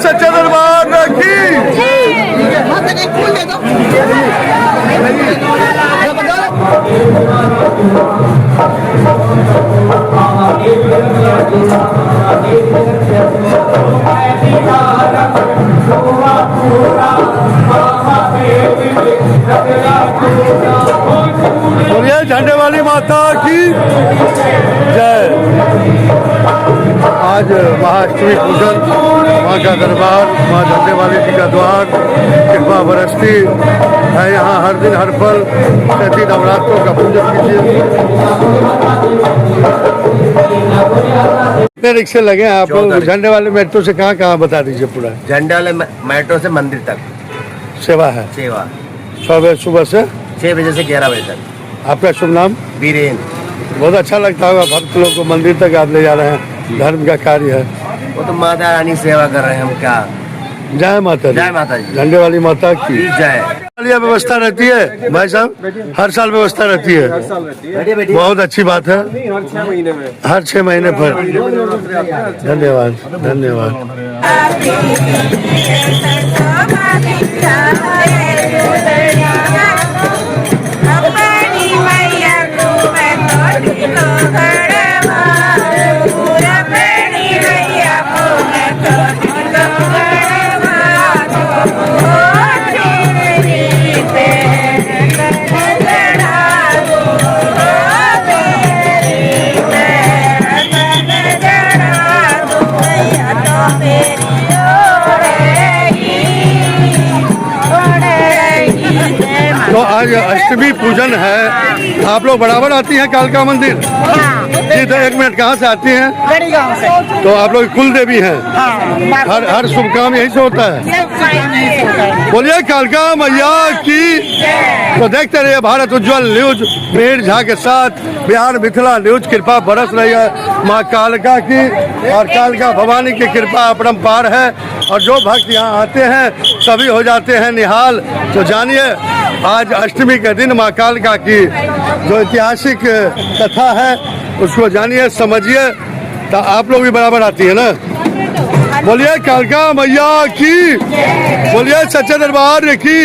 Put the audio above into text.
सच्चे दरबार की। बोलिए झंडे वाली माता की जय। आज महाअष्टमी पूजन, माँ का दरबार, माँ झंडे वाली जी का द्वार, कृपा बरसती है यहाँ हर दिन हर पल। चैती नवरात्रों का पूजन कीजिए। कितने रिक्शे लगे हैं आप लोग झंडे वाले मेट्रो से? कहाँ कहाँ बता दीजिए पूरा। झंडे वाले मेट्रो से मंदिर तक सेवा है। सेवा 6 बजे सुबह से 6 बजे से 11 बजे तक। आपका शुभ नाम? वीरेंद्र। बहुत अच्छा लगता होगा भक्त लोग को मंदिर तक आप ले जा रहे हैं, धर्म का कार्य है। वो तो माता रानी सेवा कर रहे हैं हम क्या। जय माता दी। जय माता जी। झंडे वाली माता की जय। व्यवस्था रहती है भाई साहब? हर साल व्यवस्था रहती है। बहुत अच्छी बात है। हर 6 महीने पर। धन्यवाद धन्यवाद। तो आज अष्टमी पूजन है, आप लोग बराबर आती हैं कालका मंदिर? जी। तो 1 मिनट, कहाँ से आती हैं? गढ़ी गांव से। तो आप लोग कुल देवी हैं? हर शुभ काम यही से होता है। बोलिए कालका मैया की। तो देखते रहिए भारत उज्ज्वल न्यूज मीर झा के साथ बिहार मिथिला न्यूज। कृपा बरस रही है माँ कालका की, और कालका भवानी की कृपा अपरंपार है। और जो भक्त यहाँ आते हैं सभी हो जाते हैं निहाल। तो जानिए आज अष्टमी के दिन माँ कालका की जो ऐतिहासिक कथा है उसको जानिए, समझिए। तो आप लोग भी बराबर आती है ना? बोलिए कालका मैया की। बोलिए सच्चे दरबार की।